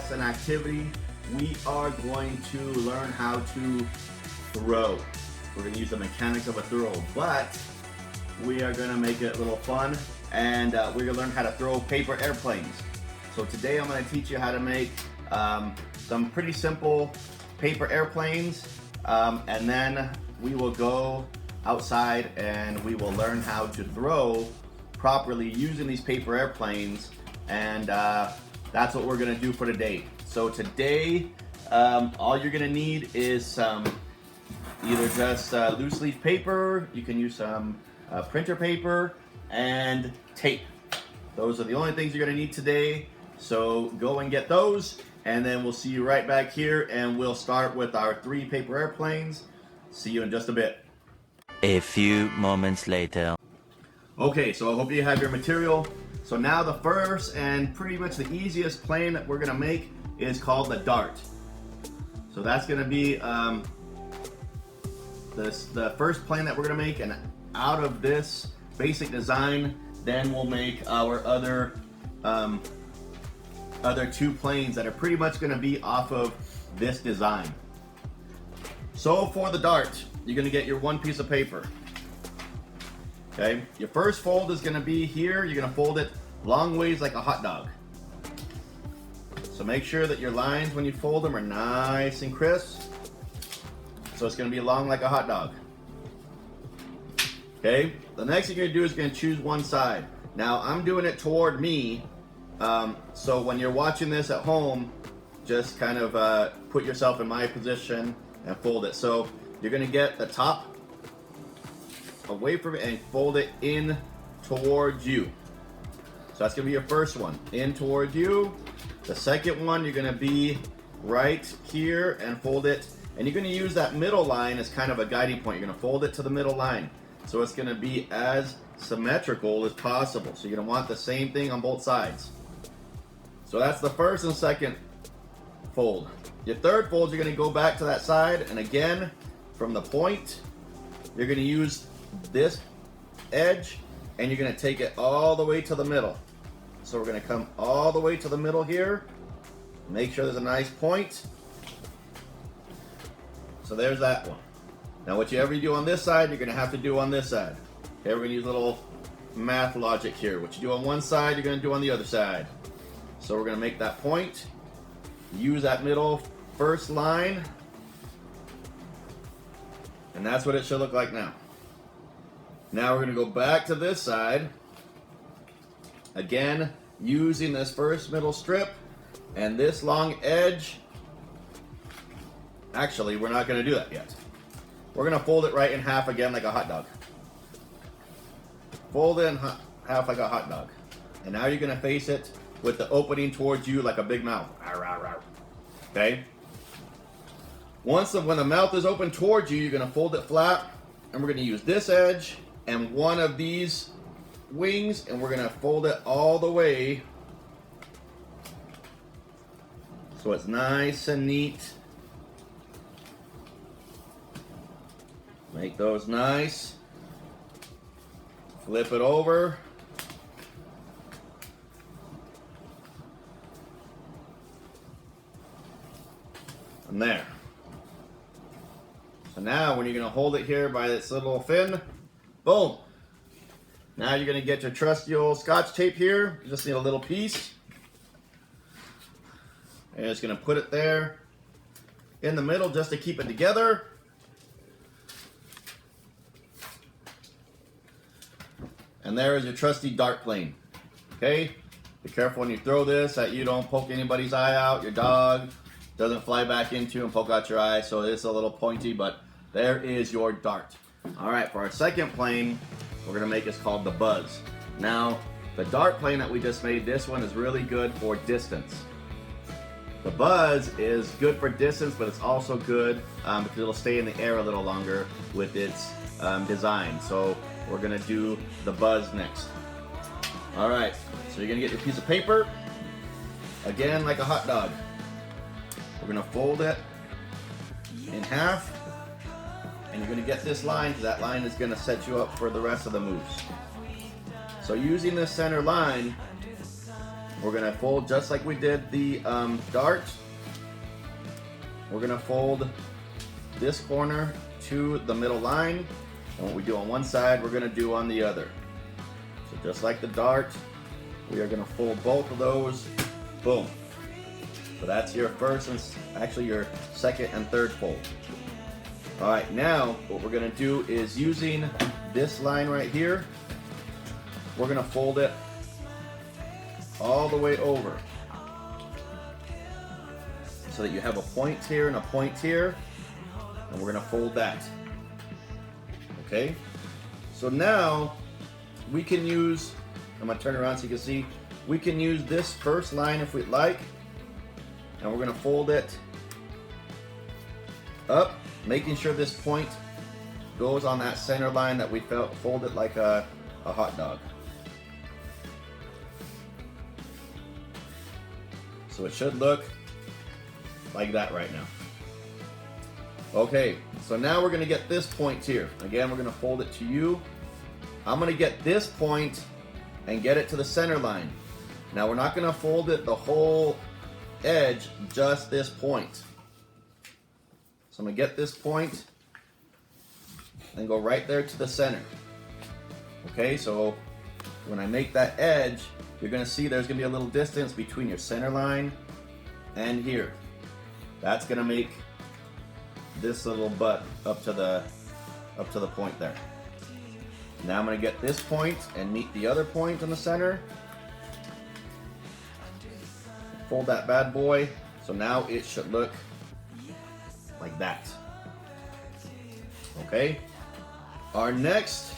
lesson activity, we are going to learn how to throw. We're going to use the mechanics of a throw, but we are going to make it a little fun, and we're going to learn how to throw paper airplanes. So today I'm going to teach you how to make some pretty simple paper airplanes, and then we will go outside and we will learn how to throw properly using these paper airplanes, and that's what we're going to do for today. So today all you're going to need is some either just loose leaf paper, you can use some printer paper, and tape. Those are the only things you're going to need today. So go and get those, and then we'll see you right back here, and we'll start with our 3 paper airplanes. See you in just a bit. A few moments later. Okay, so I hope you have your material. So now the first and pretty much the easiest plane that we're going to make is called the dart. So that's going to be the first plane that we're going to make, and out of this basic design, then we'll make our other 2 planes that are pretty much going to be off of this design. So for the dart, you're going to get your 1 piece of paper. Okay, your first fold is going to be here. You're going to fold it long ways like a hot dog. So make sure that your lines when you fold them are nice and crisp. So it's going to be long like a hot dog. Okay, the next thing you're going to do is you're going to choose one side. Now I'm doing it toward me. So when you're watching this at home, just kind of put yourself in my position and fold it. So you're going to get the top away from it and fold it in towards you. So that's going to be your first one, in towards you. The second one, you're going to be right here and fold it. And you're going to use that middle line as kind of a guiding point. You're going to fold it to the middle line. So it's going to be as symmetrical as possible. So you're going to want the same thing on both sides. So that's the first and second fold. Your third fold, you're going to go back to that side, and again, from the point, you're going to use this edge, and you're going to take it all the way to the middle. So we're going to come all the way to the middle here. Make sure there's a nice point. So there's that one. Now whatever you do on this side, you're going to have to do on this side. Okay, we're going to use a little math logic here. What you do on one side, you're going to do on the other side. So we're going to make that point. Use that middle first line. And that's what it should look like now. Now we're going to go back to this side. Again, using this first middle strip and this long edge. Actually, we're not going to do that yet. We're going to fold it right in half again like a hot dog. Fold it in half like a hot dog. And now you're going to face it with the opening towards you like a big mouth. Okay? When the mouth is open towards you, you're going to fold it flat, and we're going to use this edge and one of these wings, and we're going to fold it all the way so it's nice and neat. Make those nice. Flip it over. And there. So now when you're going to hold it here by this little fin, boom. Now you're going to get your trusty old Scotch tape here. You just need a little piece. And you're just going to put it there in the middle just to keep it together. And there is your trusty dart plane. Okay? Be careful when you throw this that you don't poke anybody's eye out. Your dog doesn't fly back into and poke out your eye. So it's a little pointy, but there is your dart. All right, for our second plane, we're gonna make is called the buzz. Now, the dart plane that we just made, this one is really good for distance. The buzz is good for distance, but it's also good because it'll stay in the air a little longer with its design. So we're gonna do the buzz next. All right, so you're gonna get your piece of paper, again like a hot dog. We're gonna fold it in half, and you're gonna get this line, because that line is gonna set you up for the rest of the moves. So using this center line, We're gonna fold just like we did the dart. We're gonna fold this corner to the middle line, and what we do on one side, we're gonna do on the other. So just like the dart, we are gonna fold both of those, boom. So that's your first and actually your second and third fold. All right, now what we're gonna do is using this line right here, we're gonna fold it all the way over so that you have a point here and a point here, and we're gonna fold that. Okay, so now we can use, I'm gonna turn around so you can see, we can use this first line if we'd like, and we're gonna fold it up, making sure this point goes on that center line that we folded like a hot dog. So it should look like that right now. Okay, so now we're gonna get this point here. Again, we're gonna fold it to you. I'm gonna get this point and get it to the center line. Now we're not gonna fold it the whole edge, just this point. So I'm gonna get this point and go right there to the center. Okay, so when I make that edge, you're gonna see there's gonna be a little distance between your center line and here. That's gonna make this little butt up to the point there. Now I'm gonna get this point and meet the other point in the center. Fold that bad boy. So now it should look like that. Okay. Our next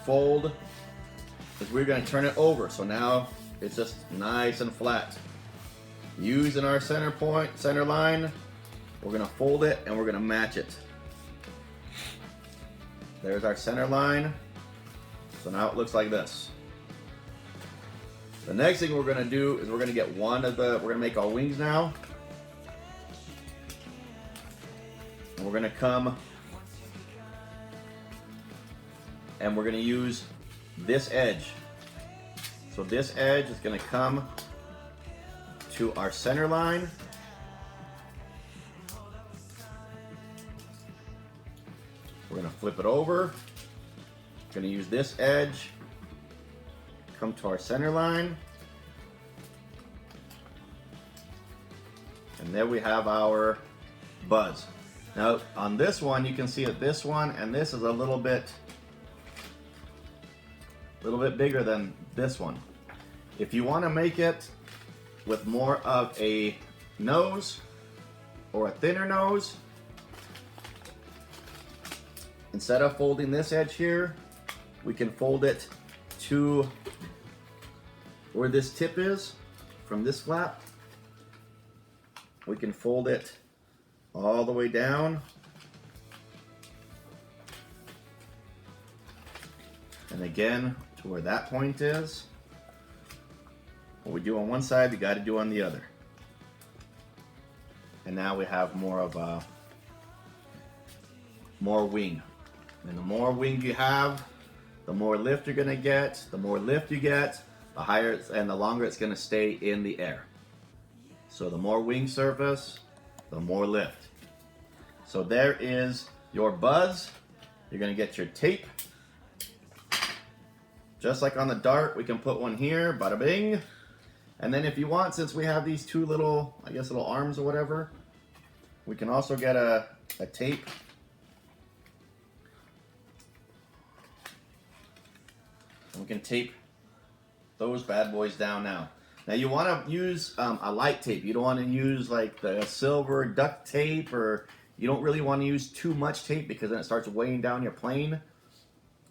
fold is we're gonna turn it over. So now it's just nice and flat. Using our center point, center line, we're gonna fold it and we're gonna match it. There's our center line. So now it looks like this. The next thing we're gonna do is we're gonna get we're gonna make our wings now. And we're gonna come and we're gonna use this edge. So this edge is gonna come to our center line. We're gonna flip it over. Gonna use this edge, come to our center line. And there we have our buzz. Now on this one, you can see that this one and this is a little bit bigger than this one. If you want to make it with more of a nose or a thinner nose, instead of folding this edge here, we can fold it to where this tip is from this flap. We can fold it all the way down. And again, to where that point is. What we do on one side, we got to do on the other. And now we have more of a more wing. And the more wing you have, the more lift you're gonna get. The more lift you get, the higher and the longer it's gonna stay in the air. So the more wing surface, the more lift. So there is your buzz. You're gonna get your tape. Just like on the dart, we can put one here, bada bing. And then if you want, since we have these two little, I guess little arms or whatever, we can also get a tape. We can tape those bad boys down now. Now you want to use a light tape. You don't want to use like the silver duct tape, or you don't really want to use too much tape because then it starts weighing down your plane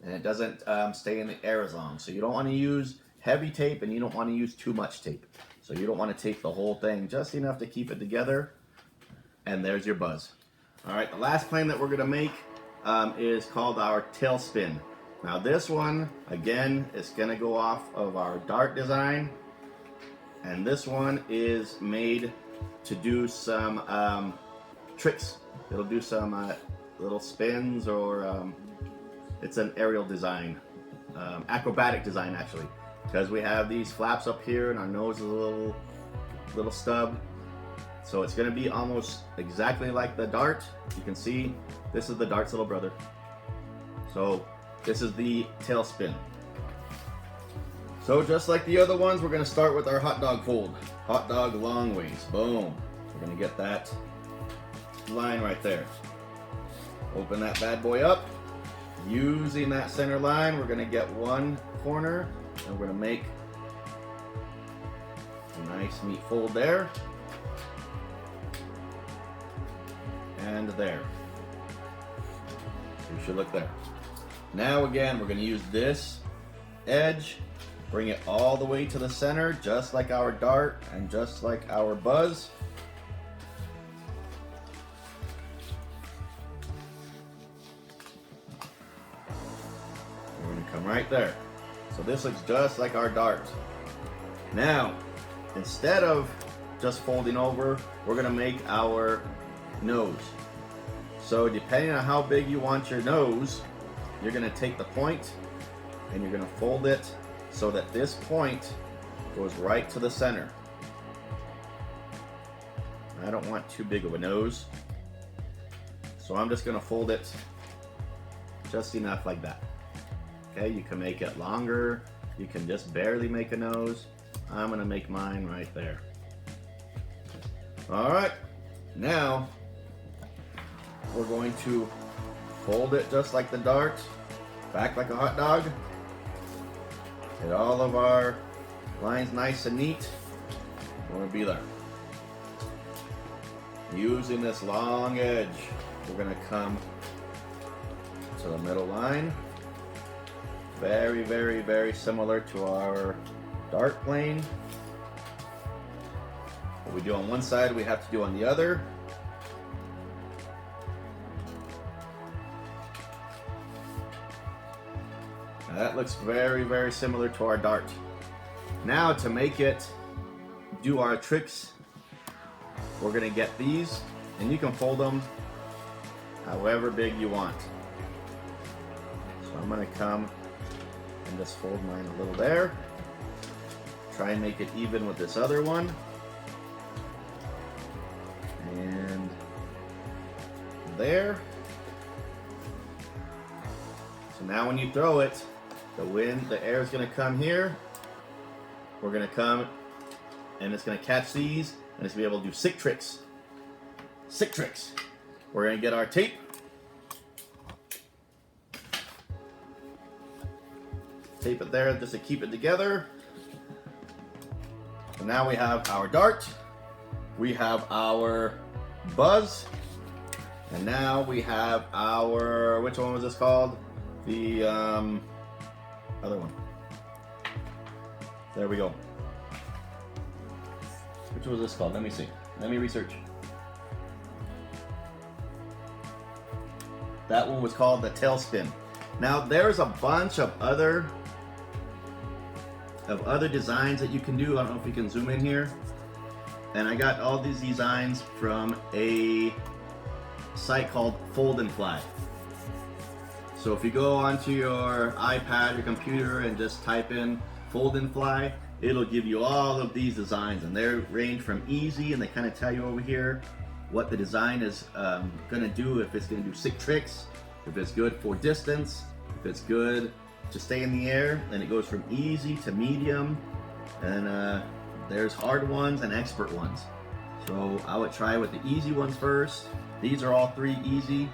and it doesn't stay in the air as long. So you don't want to use heavy tape and you don't want to use too much tape. So you don't want to tape the whole thing, just enough to keep it together. And there's your buzz. All right, the last plane that we're going to make is called our Tailspin. Now this one, again, is going to go off of our dart design. And this one is made to do some tricks. It'll do some little spins, or it's an aerial design, acrobatic design actually. because we have these flaps up here and our nose is a little stub. So it's gonna be almost exactly like the dart. You can see this is the dart's little brother. So this is the tailspin. So just like the other ones, we're gonna start with our hot dog fold. Hot dog long ways, boom. We're gonna get that line right there. Open that bad boy up. Using that center line, we're gonna get one corner and we're gonna make a nice neat fold there. And there. You should look there. Now again, we're gonna use this edge, bring it all the way to the center, just like our dart and just like our buzz. We're gonna come right there. So this looks just like our dart. Now, instead of just folding over, we're gonna make our nose. So depending on how big you want your nose, you're gonna take the point and you're gonna fold it so that this point goes right to the center. I don't want too big of a nose, so I'm just gonna fold it just enough like that. Okay, you can make it longer, you can just barely make a nose. I'm gonna make mine right there. All right, now we're going to fold it just like the dart, back like a hot dog. Get all of our lines nice and neat. We're gonna be there. Using this long edge, we're gonna come to the middle line. Very, very, very similar to our dart plane. What we do on one side, we have to do on the other. Now that looks very, very similar to our dart. Now to make it do our tricks, we're gonna get these, and you can fold them however big you want. So I'm gonna come and just fold mine a little there. Try and make it even with this other one. And there. So now when you throw it, the air is going to come here. We're going to come and it's going to catch these and it's going to be able to do sick tricks. Sick tricks. We're going to get our tape. Tape it there just to keep it together. So now we have our dart. We have our buzz. And now we have our, which one was this called? The other one. There we go. Which was this called? Let me see. Let me research. That one was called the Tailspin. Now there's a bunch of other designs that you can do. I don't know if you can zoom in here. And I got all these designs from a site called Fold and Fly. So if you go onto your iPad, your computer, and just type in Fold and Fly, it'll give you all of these designs, and they range from easy, and they kind of tell you over here what the design is gonna do, if it's gonna do sick tricks, if it's good for distance, if it's good to stay in the air. Then it goes from easy to medium, and there's hard ones and expert ones. So I would try with the easy ones first. These are all three easy,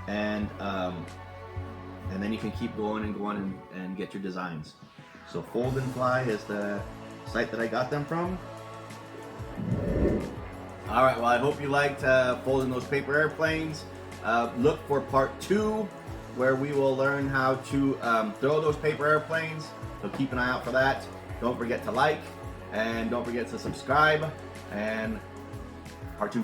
and then you can keep going and get your designs. So Fold and Fly is the site that I got them from. All right, well, I hope you liked folding those paper airplanes. Look for part 2, where we will learn how to throw those paper airplanes. So keep an eye out for that. Don't forget to like, and don't forget to subscribe, and part 2.